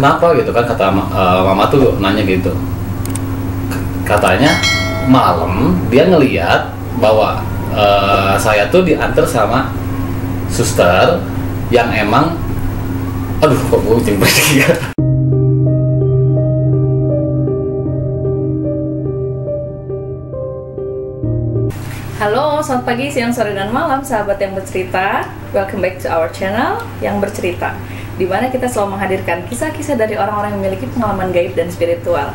kenapa gitu kan, kata mama tuh nanya gitu. Katanya malam dia ngeliat bahwa saya tuh diantar sama suster yang emang, aduh kok gue kucing ya. Halo, selamat pagi, siang, sore, dan malam sahabat yang bercerita. Welcome back to our channel yang bercerita, di mana kita selalu menghadirkan kisah-kisah dari orang-orang yang memiliki pengalaman gaib dan spiritual.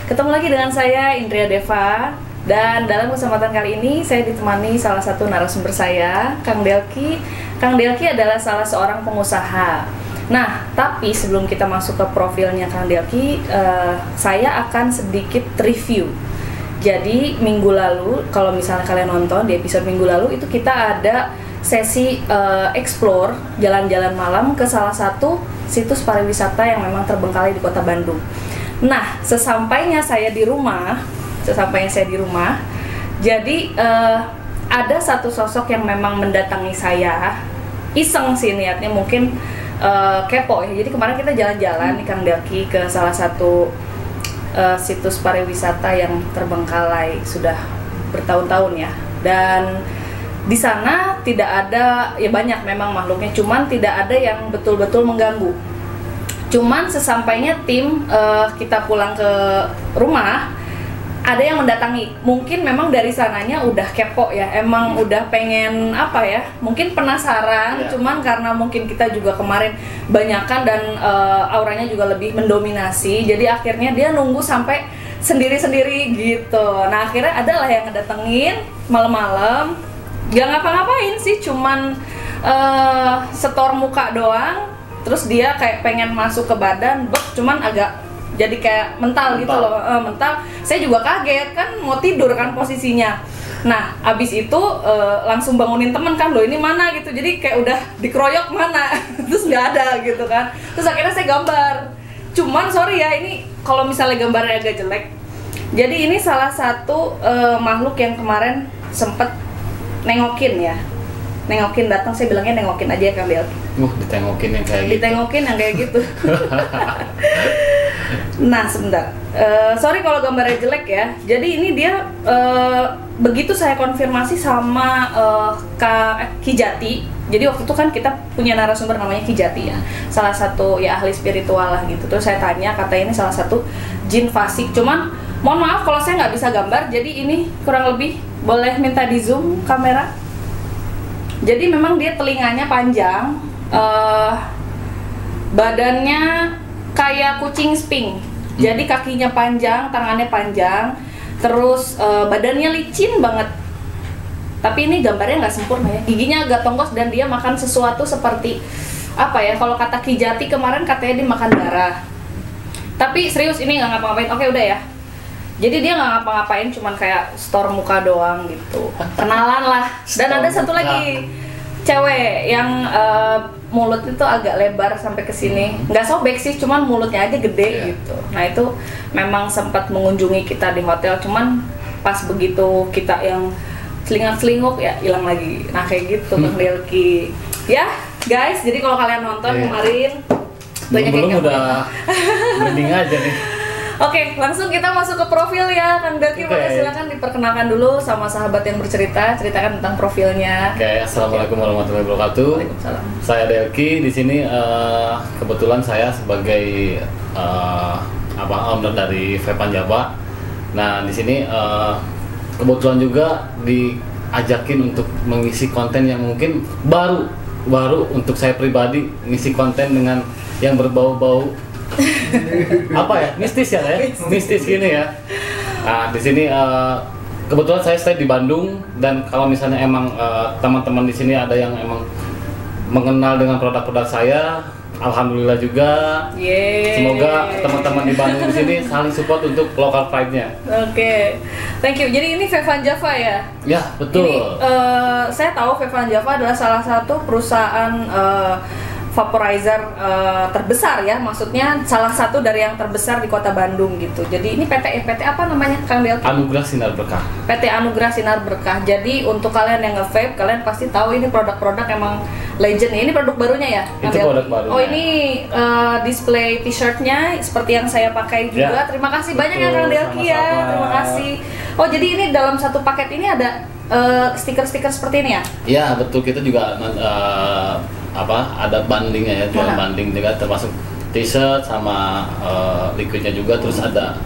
Ketemu lagi dengan saya, Indria Deva. Dan dalam kesempatan kali ini saya ditemani salah satu narasumber saya, Kang Delki. Kang Delki adalah salah seorang pengusaha. Nah, tapi sebelum kita masuk ke profilnya Kang Delki, saya akan sedikit review. Jadi minggu lalu, kalau misalnya kalian nonton di episode minggu lalu, itu kita ada sesi explore jalan-jalan malam ke salah satu situs pariwisata yang memang terbengkalai di kota Bandung. Nah, sesampainya saya di rumah, jadi ada satu sosok yang memang mendatangi saya, iseng sih niatnya, mungkin kepo ya. Jadi kemarin kita jalan-jalan di Kang Delki ke salah satu situs pariwisata yang terbengkalai sudah bertahun-tahun ya, dan di sana tidak ada, ya banyak memang makhluknya, cuman tidak ada yang betul-betul mengganggu. Cuman sesampainya tim kita pulang ke rumah, ada yang mendatangi. Mungkin memang dari sananya udah kepo ya, emang udah pengen apa ya, mungkin penasaran, cuman karena mungkin kita juga kemarin banyakan dan auranya juga lebih mendominasi, jadi akhirnya dia nunggu sampai sendiri-sendiri gitu. Nah, akhirnya adalah yang ngedatengin malam-malam, gak ngapa-ngapain sih, cuman setor muka doang, terus dia kayak pengen masuk ke badan, cuman agak jadi kayak mental gitu loh, mental. Saya juga kaget kan, mau tidur kan posisinya. Nah, abis itu langsung bangunin temen kan, loh ini mana gitu. Jadi kayak udah dikeroyok mana, terus nggak ada gitu kan. Terus akhirnya saya gambar. Cuman sorry ya, ini kalau misalnya gambarnya agak jelek. Jadi ini salah satu makhluk yang kemarin sempet nengokin ya. Nengokin datang, saya bilangnya nengokin aja ya Kang Delki. Ditengokin yang kayak gitu. Ditengokin yang kayak gitu. Nah, sebentar. Sorry kalau gambarnya jelek ya. Jadi ini dia begitu saya konfirmasi sama Ki Jati. Jadi waktu itu kan kita punya narasumber namanya Ki Jati ya. Salah satu ya ahli spiritual lah gitu. Terus saya tanya, katanya ini salah satu jin fasik. Cuman mohon maaf kalau saya nggak bisa gambar. Jadi ini kurang lebih boleh minta di zoom kamera. Jadi memang dia telinganya panjang, badannya kayak kucing sphinx. Jadi kakinya panjang, tangannya panjang, terus badannya licin banget. Tapi ini gambarnya nggak sempurna ya. Giginya agak tonggos dan dia makan sesuatu seperti apa ya? Kalau kata Ki Jati kemarin katanya dia makan darah. Tapi serius ini nggak ngapa-ngapain. Oke udah ya. Jadi dia nggak ngapa-ngapain, cuman kayak store muka doang gitu. Kenalan lah. Dan ada satu lagi cewek yang mulut itu agak lebar sampai ke sini. Nggak sobek sih, cuman mulutnya aja gede gitu. Nah itu memang sempat mengunjungi kita di hotel, cuman pas begitu kita yang selingak-selinguk ya hilang lagi. Nah kayak gitu Kang Delki. Ya guys, jadi kalau kalian nonton kemarin banyak yang udah mending aja nih. Oke, langsung kita masuk ke profil ya, Kang Delki. Silakan diperkenalkan dulu sama sahabat yang bercerita, ceritakan tentang profilnya. Assalamualaikum warahmatullahi wabarakatuh. Waalaikumsalam. Saya Delki, di sini kebetulan saya sebagai owner dari Vepan Java. Nah, di sini kebetulan juga diajakin untuk mengisi konten yang mungkin baru untuk saya pribadi, ngisi konten dengan yang berbau-bau apa ya, mistis ya, mistis gini ya. Nah di sini kebetulan saya stay di Bandung, dan kalau misalnya emang teman-teman di sini ada yang emang mengenal dengan produk-produk saya, alhamdulillah juga. Semoga teman-teman di Bandung di sini saling support untuk local pride-nya. Oke, thank you. Jadi ini Vepan Java ya? Ya betul. Ini saya tahu Vepan Java adalah salah satu perusahaan vaporizer terbesar ya, maksudnya salah satu dari yang terbesar di kota Bandung gitu. Jadi ini PT apa namanya Kang Delki? Anugerah Sinar Berkah. PT Anugerah Sinar Berkah. Jadi untuk kalian yang nge-vape, kalian pasti tahu ini produk-produk emang Legend ini produk barunya ya? Itu produk barunya. Oh ini display t-shirtnya seperti yang saya pakai juga. Terima kasih banyak ya Kang Delki ya. Terima kasih. Oh jadi ini dalam satu paket ini ada stiker-stiker seperti ini ya? Iya betul, kita juga ada bandingnya ya, jual banding juga, termasuk t-shirt sama liquidnya juga, terus ada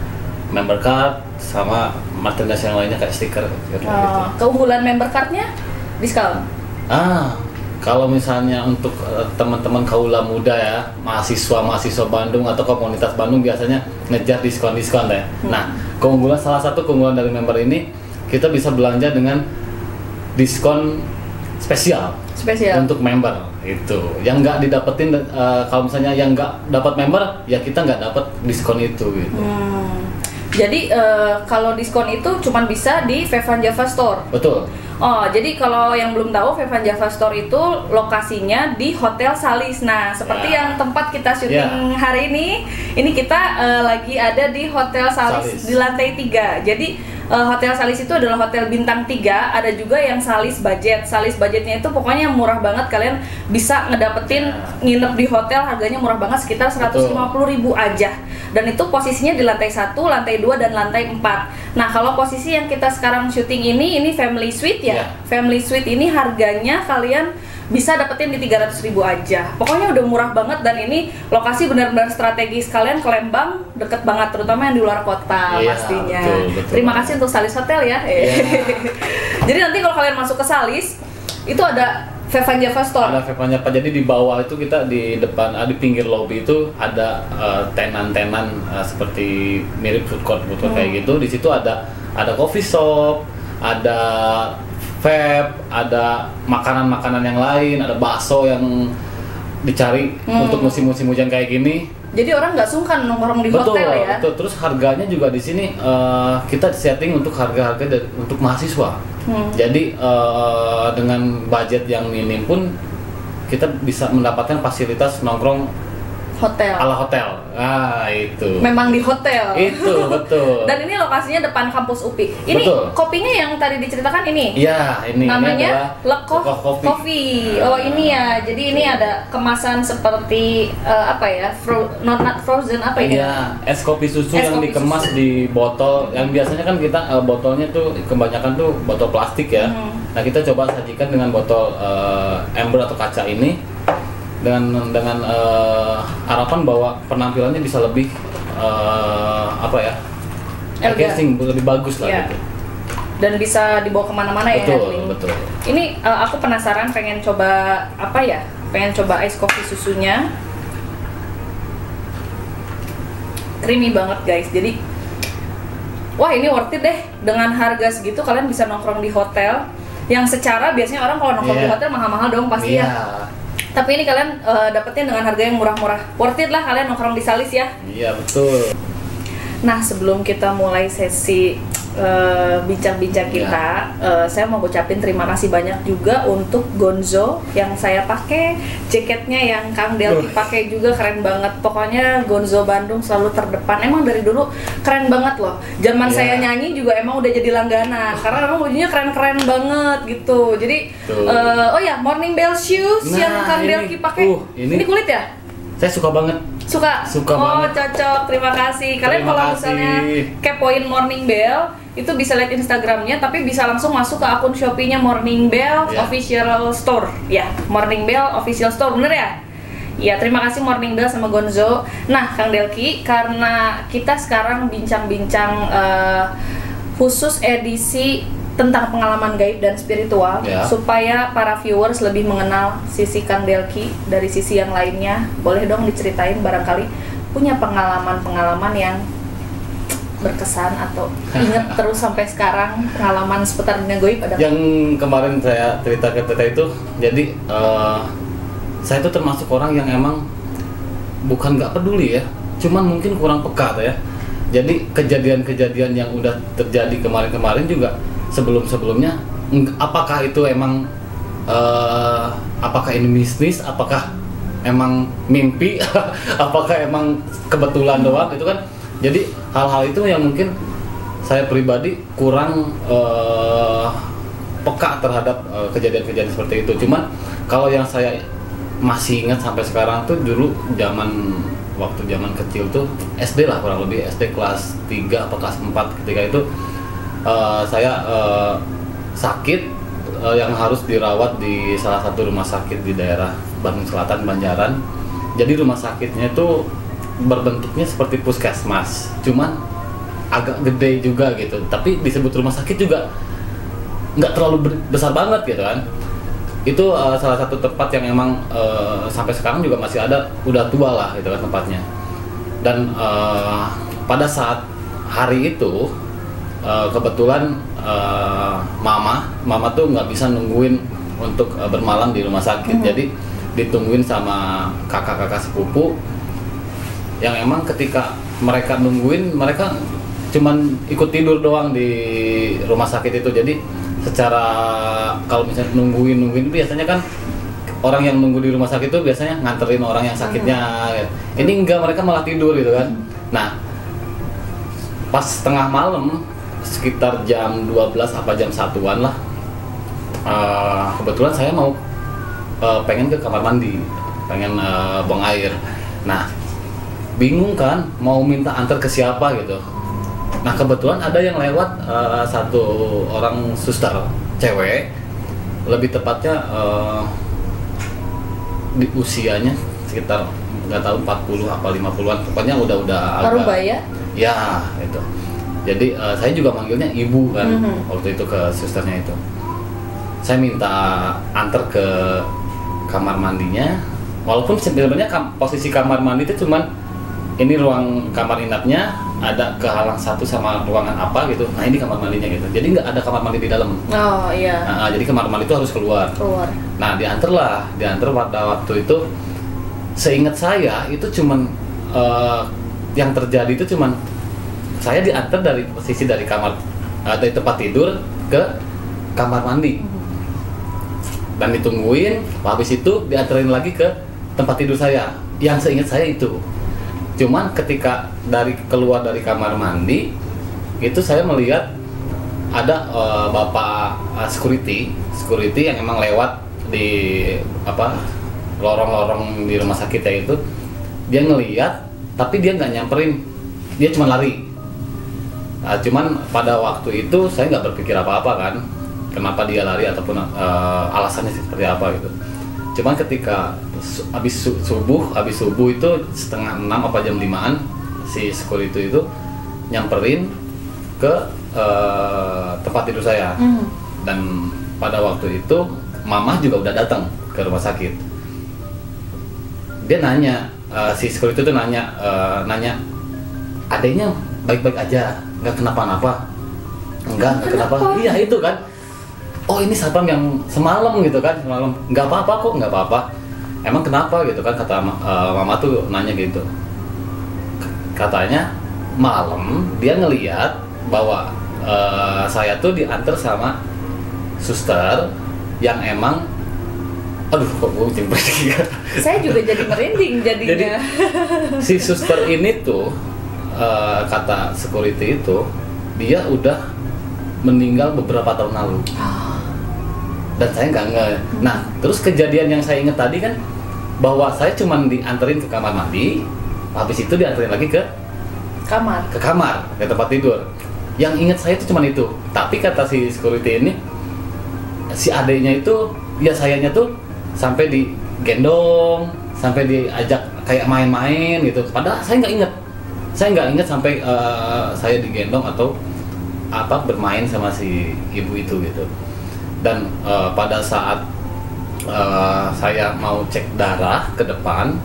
member card sama merchandise yang lainnya kayak stiker gitu. Keunggulan member cardnya diskon? Kalau misalnya untuk teman-teman kaula muda ya, mahasiswa Bandung atau komunitas Bandung biasanya ngejar diskon-diskon ya. Nah, salah satu keunggulan dari member ini, kita bisa belanja dengan diskon spesial untuk member itu. Yang nggak didapetin kalau misalnya yang nggak dapat member, ya kita nggak dapat diskon itu gitu. Jadi kalau diskon itu cuma bisa di Vevan Java Store. Betul. Oh, jadi kalau yang belum tahu, Vevan Java Store itu lokasinya di Hotel Salis. Nah, seperti yang tempat kita syuting hari ini kita lagi ada di Hotel Salis di lantai 3. Jadi Hotel Salis itu adalah hotel bintang 3, ada juga yang Salis budget. Salis budgetnya itu pokoknya murah banget, kalian bisa ngedapetin nginep di hotel harganya murah banget sekitar 150.000 aja. Dan itu posisinya di lantai 1, lantai 2 dan lantai 4. Nah, kalau posisi yang kita sekarang syuting ini family suite ya. Family suite ini harganya kalian bisa dapetin di 300.000 aja. Pokoknya udah murah banget dan ini lokasi benar-benar strategis. Kalian ke Lembang deket banget, terutama yang di luar kota pastinya. Betul. Terima kasih untuk Salis Hotel ya. Jadi nanti kalau kalian masuk ke Salis itu ada Vevan Java Store. Ada Vevan Java. Jadi di bawah itu kita di depan di pinggir lobby itu ada tenan-tenan seperti mirip food court kayak gitu. Di situ ada coffee shop, ada vape, ada makanan-makanan yang lain, ada bakso yang dicari untuk musim-musim hujan kayak gini. Jadi orang nggak sungkan nongkrong di hotel ya? Betul. Terus harganya juga di sini kita setting untuk harga-harga untuk mahasiswa. Jadi dengan budget yang minim pun kita bisa mendapatkan fasilitas nongkrong hotel. Ala hotel. Itu. Memang di hotel. Itu betul. Dan ini lokasinya depan kampus UPI. Ini kopinya yang tadi diceritakan ini. Iya, ini namanya Lekoh Coffee. Oh, ini ya. Jadi ini ada kemasan seperti not frozen apa ini? Iya, es kopi susu yang dikemas di botol. Yang biasanya kan kita botolnya tuh kebanyakan tuh botol plastik ya. Nah, kita coba sajikan dengan botol ember atau kaca ini. Dengan harapan bahwa penampilannya bisa lebih casing lebih bagus lah gitu. Dan bisa dibawa kemana-mana ya. Betul. Ini aku penasaran pengen coba pengen coba ice coffee susunya. Creamy banget guys. Jadi wah ini worth it deh. Dengan harga segitu kalian bisa nongkrong di hotel yang secara biasanya orang kalau nongkrong di hotel mahal-mahal dong pasti ya. Tapi ini kalian dapetin dengan harga yang murah-murah. Worth it lah kalian nongkrong di Salis ya. Iya, betul. Nah, sebelum kita mulai sesi bincang-bincang kita, saya mau ucapin terima kasih banyak juga untuk Gonzo yang saya pakai, jaketnya yang Kang Delki pakai juga keren banget. Pokoknya Gonzo Bandung selalu terdepan. Emang dari dulu keren banget loh. Zaman saya nyanyi juga emang udah jadi langganan karena emang bajunya keren-keren banget gitu. Jadi Morning Bell shoes yang Kang Delki pakai. Ini kulit ya? Saya suka banget. Suka banget. Cocok, terima kasih. Kalian kalau misalnya kepoin Morning Bell itu bisa lihat Instagramnya, tapi bisa langsung masuk ke akun Shopee-nya Morning Bell Official Store ya. Morning Bell Official Store, bener ya? Ya, terima kasih Morning Bell sama Gonzo. Nah, Kang Delki, karena kita sekarang bincang-bincang khusus edisi tentang pengalaman gaib dan spiritual, supaya para viewers lebih mengenal sisi Kang Delki dari sisi yang lainnya, boleh dong diceritain barangkali punya pengalaman-pengalaman yang berkesan atau inget terus sampai sekarang, pengalaman seputar dunia gaib ada? Yang kemarin saya cerita ke Tete itu, jadi saya itu termasuk orang yang emang bukan nggak peduli ya, cuman mungkin kurang peka ya. Jadi kejadian-kejadian yang udah terjadi kemarin-kemarin juga sebelum-sebelumnya, apakah itu emang apakah ini bisnis, apakah emang mimpi, apakah emang kebetulan doang itu kan. Jadi hal-hal itu yang mungkin saya pribadi kurang peka terhadap kejadian-kejadian seperti itu. Cuman Kalau yang saya masih ingat sampai sekarang tuh dulu waktu zaman kecil tuh SD lah, kurang lebih SD kelas 3 apa kelas 4, ketika itu saya sakit, yang harus dirawat di salah satu rumah sakit di daerah Bandung Selatan, Banjaran. Jadi rumah sakitnya itu berbentuknya seperti puskesmas, cuman agak gede juga gitu, tapi disebut rumah sakit juga nggak terlalu besar banget gitu kan. Itu salah satu tempat yang emang sampai sekarang juga masih ada, udah tua lah gitu kan tempatnya. Dan pada saat hari itu kebetulan mama tuh nggak bisa nungguin untuk bermalam di rumah sakit. Jadi ditungguin sama kakak-kakak sepupu yang emang ketika mereka nungguin, mereka cuman ikut tidur doang di rumah sakit itu. Jadi secara kalau misalnya nungguin biasanya kan orang yang nunggu di rumah sakit itu biasanya nganterin orang yang sakitnya gitu. Ini enggak, mereka malah tidur gitu kan. Nah, pas tengah malam sekitar jam 12 apa jam 1-an lah, kebetulan saya mau pengen ke kamar mandi, pengen buang air. Nah, bingung kan mau minta antar ke siapa gitu. Nah, kebetulan ada yang lewat, satu orang suster cewek, lebih tepatnya di usianya sekitar nggak tahu 40 apa 50-an, pokoknya udah agak Parubaya? Ya itu. Jadi saya juga manggilnya ibu kan waktu itu ke susternya itu. Saya minta antar ke kamar mandinya, walaupun sebenarnya posisi kamar mandi itu cuman ini ruang kamar inapnya ada kehalang satu sama ruangan apa gitu. Nah, ini kamar mandinya gitu. Jadi nggak ada kamar mandi di dalam. Oh iya. Nah, jadi kamar mandi itu harus keluar. Nah, diantar pada waktu itu. Seingat saya itu cuman yang terjadi itu cuman saya diantar dari posisi dari kamar dari tempat tidur ke kamar mandi. Dan ditungguin, habis itu diantarin lagi ke tempat tidur saya. Yang seingat saya itu. Cuman ketika keluar dari kamar mandi itu saya melihat ada bapak security yang emang lewat di lorong-lorong di rumah sakitnya itu. Dia ngelihat tapi dia nggak nyamperin, dia cuma lari. Nah, cuman pada waktu itu saya nggak berpikir apa-apa kan, kenapa dia lari ataupun alasannya seperti apa gitu. Cuman ketika habis subuh itu setengah 6 apa jam 5-an, si security itu nyamperin ke tempat tidur saya. Dan pada waktu itu mama juga udah datang ke rumah sakit. Dia nanya, si security itu nanya adanya baik-baik aja, nggak kenapa-napa? Enggak kenapa? Iya itu kan. Oh, ini satpam yang semalam gitu kan, nggak apa-apa kok, nggak apa-apa. Emang kenapa gitu kan, kata mama tuh nanya gitu. Katanya malam dia ngeliat bahwa saya tuh diantar sama suster yang emang, aduh kok gue jempret juga. Saya juga jadi merinding jadinya. Jadi si suster ini tuh kata security itu dia udah meninggal beberapa tahun lalu. Dan saya nggak nge. Nah, terus kejadian yang saya ingat tadi kan bahwa saya cuma dianterin ke kamar mandi, habis itu dianterin lagi ke kamar, ke tempat tidur. Yang ingat saya itu cuma itu. Tapi kata si security ini, si adeknya itu, ya sayanya tuh sampai digendong, sampai diajak kayak main-main gitu. Padahal saya nggak ingat. Saya nggak ingat sampai saya digendong atau bermain sama si ibu itu gitu. Dan pada saat saya mau cek darah ke depan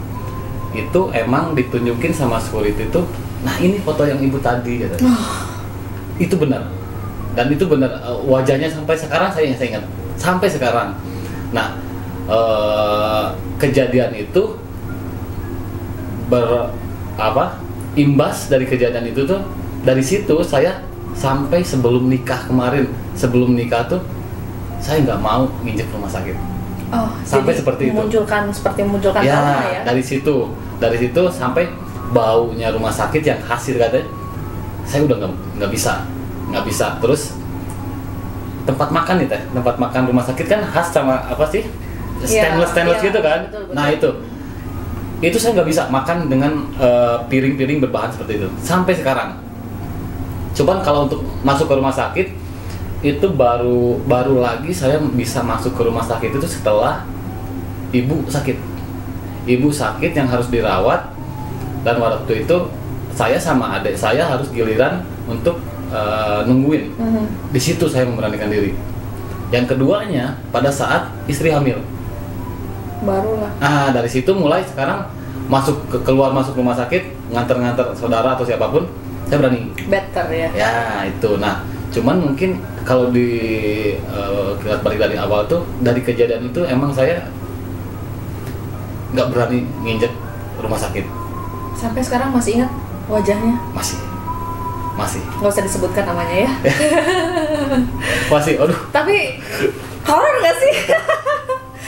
itu emang ditunjukin sama security itu, nah ini foto yang ibu tadi gitu. Itu benar, dan itu benar, wajahnya sampai sekarang saya ingat sampai sekarang. Nah, kejadian itu imbas dari kejadian itu tuh, dari situ saya sampai sebelum nikah kemarin, sebelum nikah tuh saya nggak mau nginjek rumah sakit. Sampai seperti itu. Memunculkan ya, trauma ya. Dari situ sampai baunya rumah sakit yang khas katanya, saya udah nggak bisa. Terus tempat makan nih teh, tempat makan rumah sakit kan khas sama apa sih? stainless Iya, gitu kan. betul. Nah itu saya nggak bisa makan dengan piring-piring berbahan seperti itu sampai sekarang. Cuman kalau untuk masuk ke rumah sakit itu baru lagi saya bisa masuk ke rumah sakit itu setelah ibu sakit yang harus dirawat, dan waktu itu saya sama adik saya harus giliran untuk nungguin. Di situ saya memberanikan diri. Yang keduanya pada saat istri hamil. Barulah. Nah, dari situ mulai sekarang keluar masuk rumah sakit, nganter saudara atau siapapun, saya berani. Better ya. Ya, itu. Nah, cuman mungkin kalau kita balik dari awal tuh, dari kejadian itu emang saya nggak berani nginjek rumah sakit. Sampai sekarang masih ingat wajahnya? Masih. Nggak usah disebutkan namanya ya. Masih, aduh. Tapi horor nggak sih?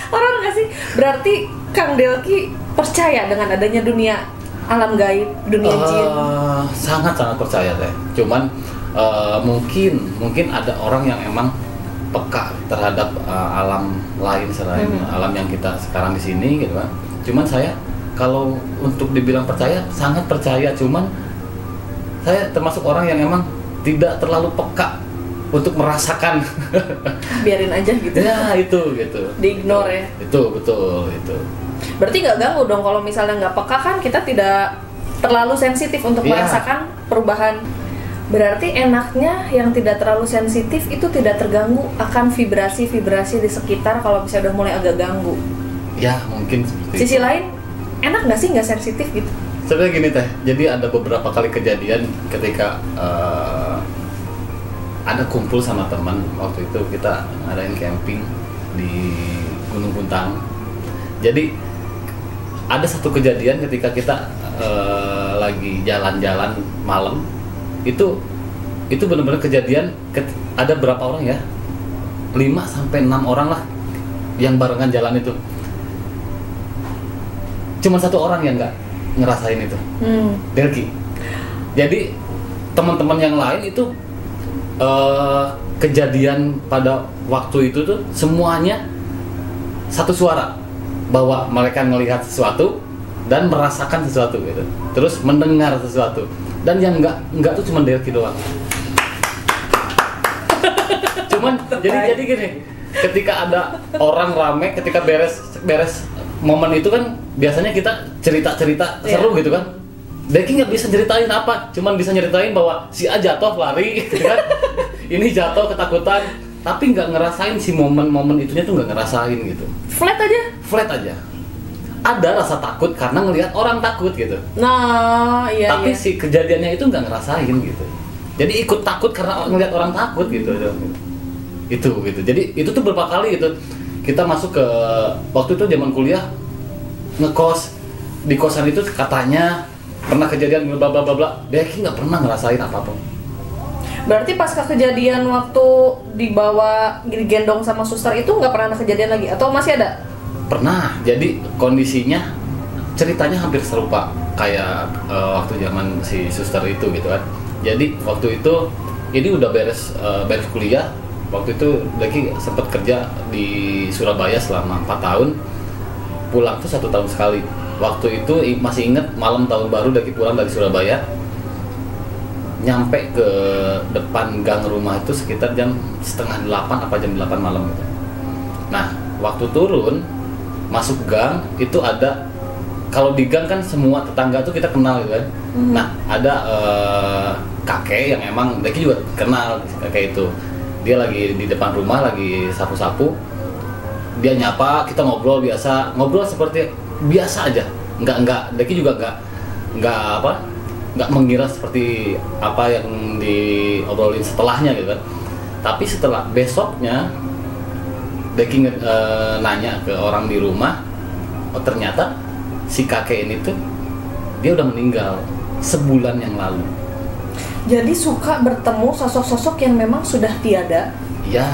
Horor nggak sih? Berarti Kang Delki percaya dengan adanya dunia alam gaib, dunia jin? Sangat percaya deh. Cuman mungkin ada orang yang emang peka terhadap alam lain selain alam yang kita sekarang di sini gitu kan. Cuman saya kalau untuk dibilang percaya, sangat percaya. Cuman saya termasuk orang yang emang tidak terlalu peka untuk merasakan. Biarin aja gitu. Ya itu gitu. Di-ignore ya. Itu betul itu. Berarti nggak ganggu dong kalau misalnya nggak peka, kan kita tidak terlalu sensitif untuk merasakan perubahan. Berarti enaknya yang tidak terlalu sensitif itu tidak terganggu akan vibrasi-vibrasi di sekitar kalau bisa udah mulai agak ganggu. Ya mungkin seperti Sisi lain, enak nggak sih nggak sensitif gitu? Sebenarnya gini teh, jadi ada beberapa kali kejadian ketika ada kumpul sama teman. Waktu itu kita ngadain camping di Gunung Puntang. Jadi ada satu kejadian ketika kita lagi jalan-jalan malam, itu benar-benar kejadian ada berapa orang ya? 5-6 orang lah yang barengan jalan itu. Cuma satu orang yang nggak ngerasain itu, Delki. Jadi teman-teman yang lain itu kejadian pada waktu itu tuh semuanya satu suara, bahwa mereka melihat sesuatu dan merasakan sesuatu gitu, terus mendengar sesuatu. Dan yang enggak tuh cuma Delki doang. Cuman jadi gini, ketika ada orang rame, ketika beres momen itu kan biasanya kita cerita seru gitu kan. Delki nggak bisa ceritain apa, cuman bisa nyeritain bahwa si A jatuh lari gitu kan. Ini jatuh ketakutan, tapi nggak ngerasain si momen-momen itunya tuh, nggak ngerasain gitu. Flat aja. Ada rasa takut karena ngelihat orang takut gitu. Nah, iya. Tapi si kejadiannya itu nggak ngerasain gitu. Jadi ikut takut karena ngelihat orang takut gitu. Itu gitu. Jadi itu tuh beberapa kali gitu. Kita masuk ke waktu itu zaman kuliah, ngekos di kosan itu katanya pernah kejadian bla bla bla bla. Delki nggak pernah ngerasain apapun. Berarti pasca kejadian waktu dibawa digendong sama suster itu nggak pernah ada kejadian lagi atau masih ada? Pernah. Jadi kondisinya ceritanya hampir serupa kayak waktu zaman si suster itu gitu kan. Jadi waktu itu ini udah beres kuliah. Waktu itu Delki sempat kerja di Surabaya selama 4 tahun. Pulang tuh 1 tahun sekali. Waktu itu masih inget malam tahun baru Delki pulang dari Surabaya. Nyampe ke depan gang rumah itu sekitar jam 7:30 apa jam 8 malam gitu. Nah, waktu turun masuk gang itu ada, kalau di gang kan semua tetangga tuh kita kenal gitu kan. Nah, ada kakek yang emang Delki juga kenal kakek itu. Dia lagi di depan rumah lagi sapu-sapu. Dia nyapa, kita ngobrol biasa, ngobrol seperti biasa aja. Enggak Delki juga enggak mengira seperti apa yang diobrolin setelahnya gitu kan. Tapi setelah besoknya Delki nanya ke orang di rumah, oh ternyata si kakek ini tuh dia udah meninggal sebulan yang lalu. Jadi suka bertemu sosok-sosok yang memang sudah tiada. Ya,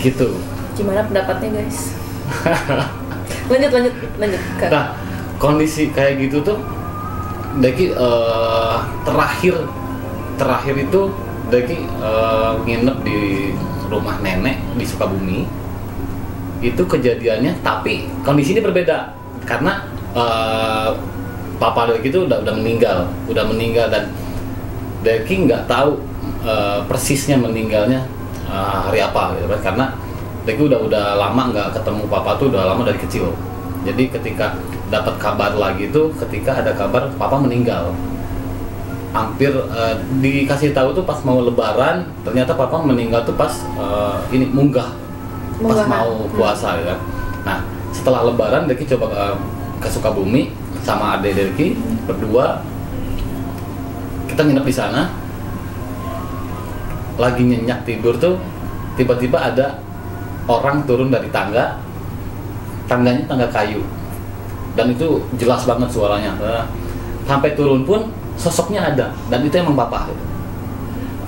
gitu. Gimana pendapatnya guys? lanjut. Nah, kondisi kayak gitu tuh Delki terakhir itu Delki nginep di rumah nenek di Sukabumi. itu kejadiannya, tapi kondisi ini berbeda karena Papa Deki itu udah meninggal dan Deki nggak tahu persisnya meninggalnya hari apa gitu kan, karena Deki udah lama nggak ketemu Papa tuh, udah lama dari kecil. Jadi ketika dapat kabar lagi tuh, ketika ada kabar Papa meninggal, hampir dikasih tahu tuh pas mau Lebaran, ternyata Papa meninggal tuh pas ini munggah pas mau puasa ya kan. Nah setelah Lebaran Deki coba ke Sukabumi sama adik Deki berdua, kita nginep di sana, lagi nyenyak tidur tuh tiba-tiba ada orang turun dari tangganya tangga kayu, dan itu jelas banget suaranya. Sampai turun pun sosoknya ada, dan itu emang Papa gitu.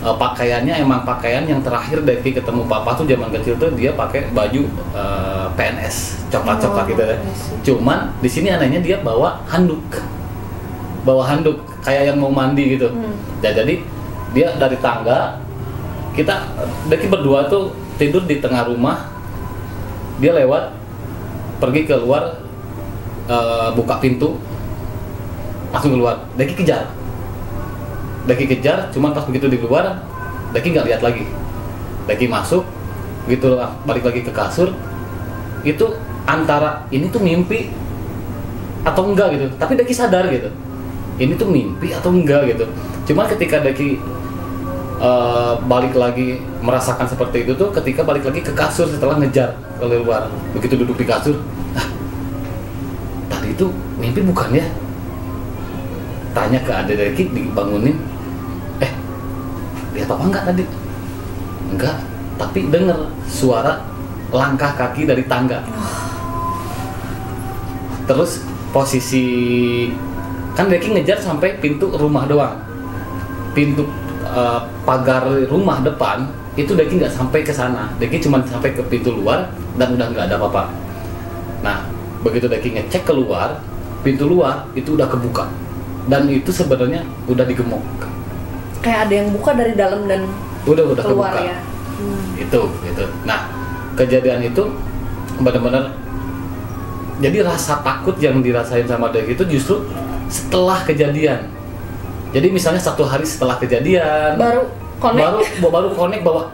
Pakaiannya emang pakaian yang terakhir Deki ketemu Papa tuh zaman kecil tuh dia pakai baju PNS coklat gitu ya. Cuman di sini anehnya dia bawa handuk kayak yang mau mandi gitu. Jadi dia dari tangga, kita Deki berdua tuh tidur di tengah rumah, dia lewat pergi keluar, buka pintu langsung keluar. Deki kejar, cuman pas begitu di luar Deki nggak lihat lagi. Deki masuk gitu, balik lagi ke kasur. Itu antara ini tuh mimpi atau enggak gitu, tapi Deki sadar gitu ini tuh mimpi atau enggak gitu. Cuma ketika Deki balik lagi merasakan seperti itu tuh ketika balik lagi ke kasur setelah ngejar keluar. Begitu duduk di kasur, tadi itu mimpi bukan ya? Tanya ke adik Deki, dibangunin, lihat apa enggak tadi? Enggak, tapi denger suara langkah kaki dari tangga. Terus posisi kan Deki ngejar sampai pintu rumah doang, pintu pagar rumah depan itu Deki nggak sampai ke sana. Deki cuma sampai ke pintu luar dan udah nggak ada apa-apa. Nah begitu Deki ngecek keluar, pintu luar itu udah kebuka dan itu sebenarnya udah digemuk, kayak ada yang buka dari dalam dan udah keluar kebuka ya. itu. Nah kejadian itu benar-benar, jadi rasa takut yang dirasain sama Deki itu justru setelah kejadian. Jadi misalnya 1 hari setelah kejadian baru connect bahwa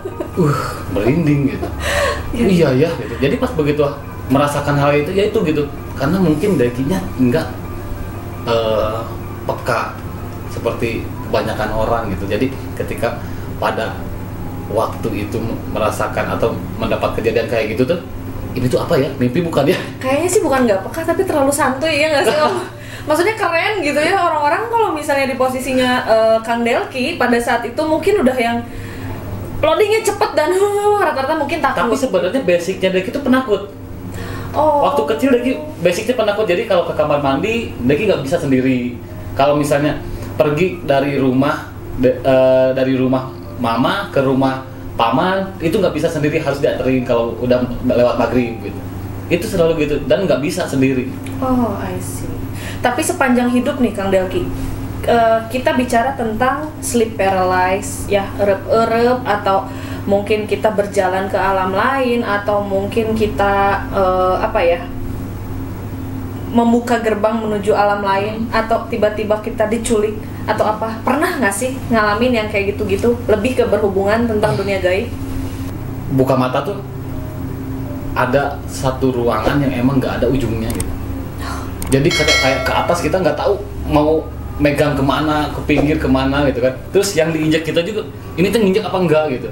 merinding gitu. Iya ya gitu. Jadi pas begitu merasakan hal itu ya itu gitu, karena mungkin Dekinya enggak peka seperti kebanyakan orang gitu. Jadi ketika pada waktu itu merasakan atau mendapat kejadian kayak gitu tuh, ini tuh apa ya, mimpi bukan ya? Kayaknya sih bukan nggak peka, tapi terlalu santuy ya nggak sih Om? Maksudnya keren gitu ya, orang-orang kalau misalnya di posisinya Kang Delki pada saat itu mungkin udah yang loadingnya cepet dan rata-rata mungkin takut. Tapi sebenarnya basicnya Deki itu penakut. Waktu kecil Deki basicnya penakut, jadi kalau ke kamar mandi Deki nggak bisa sendiri. Kalau misalnya pergi dari rumah mama ke rumah paman itu nggak bisa sendiri, harus dianterin kalau udah lewat maghrib gitu. Itu selalu gitu dan nggak bisa sendiri. I see. Tapi sepanjang hidup nih Kang Delki, kita bicara tentang sleep paralysis ya, erep-erep, atau mungkin kita berjalan ke alam lain, atau mungkin kita membuka gerbang menuju alam lain, atau tiba-tiba kita diculik atau apa. Pernah nggak sih ngalamin yang kayak gitu-gitu, lebih ke berhubungan tentang dunia gaib? Buka mata tuh ada satu ruangan yang emang nggak ada ujungnya gitu. Jadi kayak ke atas kita nggak tahu mau megang kemana, ke pinggir kemana gitu kan. Terus yang diinjak kita juga, ini tuh nginjak apa enggak gitu.